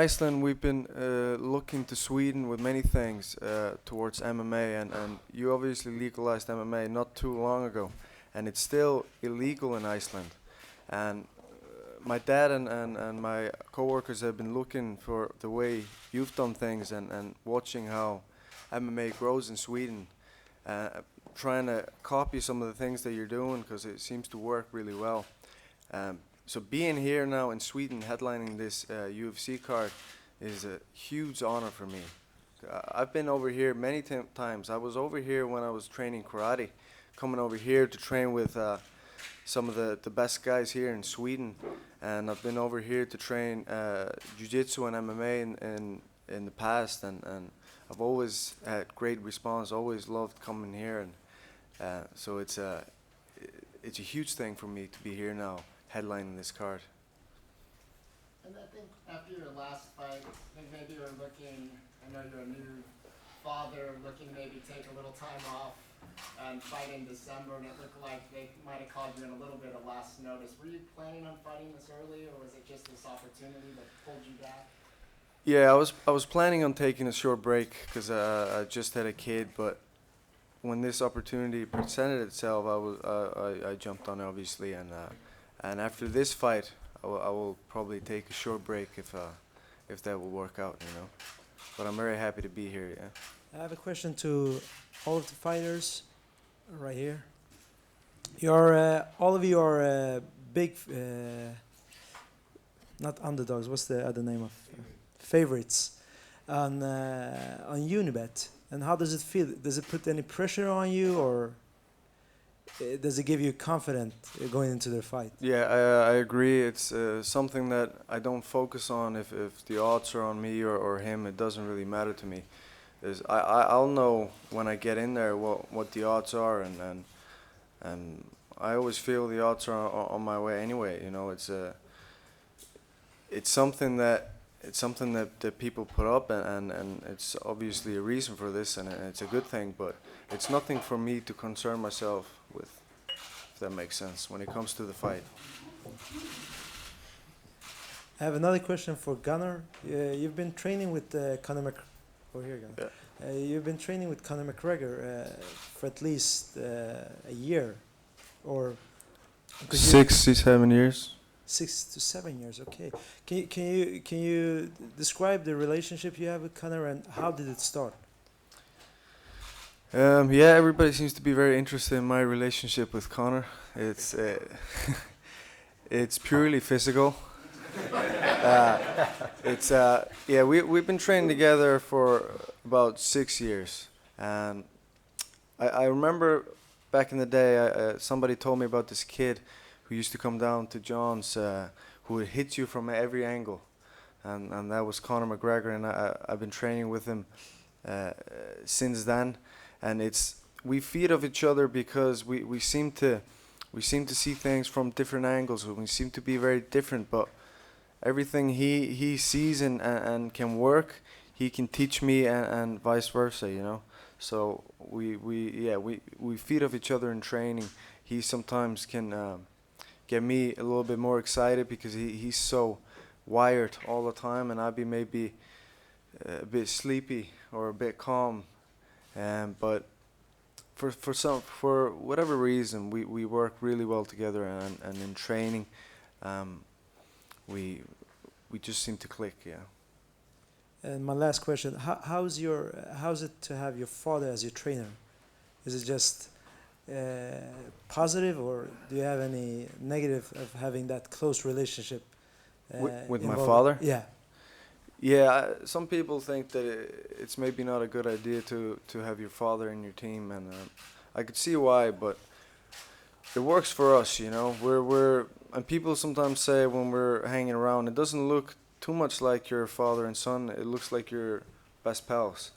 Iceland, we've been looking to Sweden with many things towards MMA, and you obviously legalized MMA not too long ago, and it's still illegal in Iceland. And my dad and my coworkers have been looking for the way you've done things and watching how MMA grows in Sweden, trying to copy some of the things that you're doing because it seems to work really well. So being here now in Sweden, headlining this UFC card, is a huge honor for me. I've been over here many times. I was over here when I was training karate, coming over here to train with some of the best guys here in Sweden, and I've been over here to train jiu-jitsu and MMA in the past, and I've always had great response, always loved coming here, and so it's a huge thing for me to be here now, headlining this card. And I think after your last fight, I think maybe you're looking, I know you're a new father, looking to maybe take a little time off and fight in December, and it looked like they might have called you in a little bit of last notice. Were you planning on fighting this early, or was it just this opportunity that pulled you back? Yeah, I was planning on taking a short break because I just had a kid, but when this opportunity presented itself, I jumped on it, obviously, and after this fight, I will probably take a short break if that will work out, you know. But I'm very happy to be here. Yeah. I have a question to all of the fighters right here. You're all of you are big, not underdogs. What's the other name of favorites on Unibet? And how does it feel? Does it put any pressure on you, or does it give you confidence going into the fight? Yeah, I agree. It's something that I don't focus on if the odds are on me or him. It doesn't really matter to me. I'll know when I get in there what the odds are, and I always feel the odds are on my way anyway. You know, it's something that people put up, and it's obviously a reason for this, and it's a good thing. But it's nothing for me to concern myself with, if that makes sense, when it comes to the fight. I have another question for Gunnar. You've been training with Conor Yeah. You've been training with Conor McGregor for at least a year, or 6 to 7 years. 6 to 7 years. Okay. Can you describe the relationship you have with Conor, and how did it start? Yeah, everybody seems to be very interested in my relationship with Conor. It's it's purely physical. We've been training together for about 6 years, and I remember back in the day, somebody told me about this kid who used to come down to John's, who would hit you from every angle, and that was Conor McGregor, and I've been training with him since then, and we feed off each other because we seem to see things from different angles. We seem to be very different, but everything he sees and can work, he can teach me, and vice versa, you know. So we feed off each other in training. He sometimes can get me a little bit more excited because he's so wired all the time, and I'd be maybe a bit sleepy or a bit calm, but for whatever reason we work really well together, and in training we just seem to click. Yeah. And my last question: how's it to have your father as your trainer? Is it just positive, or do you have any negative of having that close relationship with my father? Yeah. Yeah, some people think that it's maybe not a good idea to have your father in your team, and I could see why, but it works for us, you know. And people sometimes say when we're hanging around, it doesn't look too much like your father and son. It looks like you're best pals.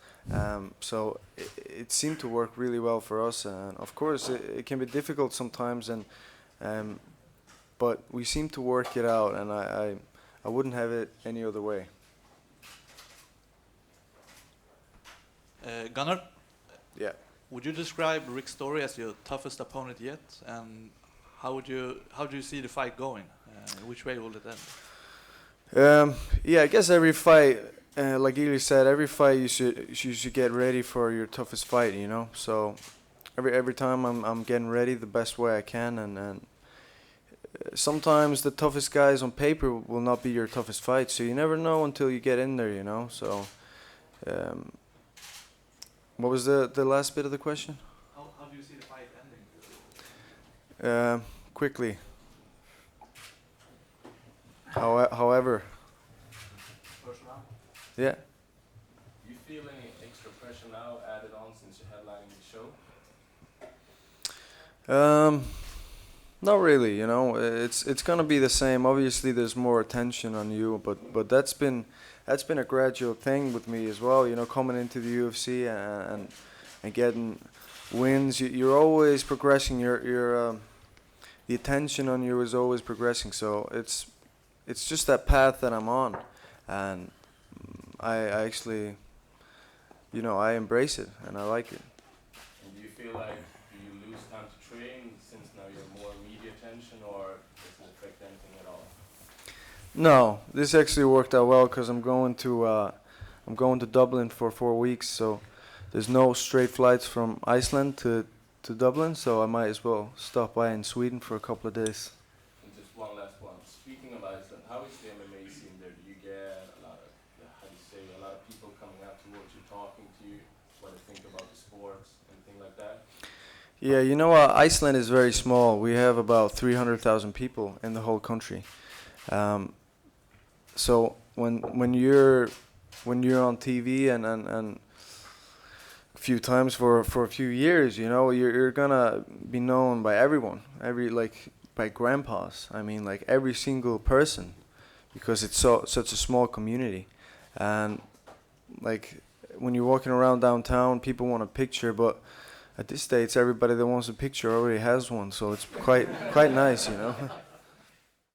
So it seemed to work really well for us, and of course it can be difficult sometimes, but we seem to work it out, and I wouldn't have it any other way. Gunnar? Yeah. Would you describe Rick Story as your toughest opponent yet? And how do you see the fight going? Which way will it end? Yeah, I guess every fight, like Eli said, every fight you should get ready for your toughest fight, you know. So every time I'm getting ready the best way I can, and sometimes the toughest guys on paper will not be your toughest fight, so you never know until you get in there, you know. So, um, what was the last bit of the question? How do you see the fight ending? Quickly. However, First round? yeah. Do you feel any extra pressure now added on since you're headlining the show? Not really, you know. It's gonna be the same. Obviously, there's more attention on you, but that's been a gradual thing with me as well. You know, coming into the UFC and getting wins. You're always progressing. The attention on you is always progressing. So it's just that path that I'm on, and I actually, you know, I embrace it and I like it. And do you feel like you lose time to train since now you're more media attention, or does it affect anything at all? No, this actually worked out well because I'm going to Dublin for 4 weeks, so there's no straight flights from Iceland to Dublin, so I might as well stop by in Sweden for a couple of days. And just one last one. Speaking of Iceland, how is the MMA scene there? Do you get a lot of, how do you say, a lot of people coming out towards you, talking to you, what they think about the sports, anything like that? Yeah, you know, Iceland is very small. We have about 300,000 people in the whole country. So when you're on TV and a few times for a few years, you know, you're gonna be known by everyone, by grandpas. I mean, like every single person, because it's such a small community, and like when you're walking around downtown, people want a picture, but at this stage, everybody that wants a picture already has one, so it's quite nice, you know.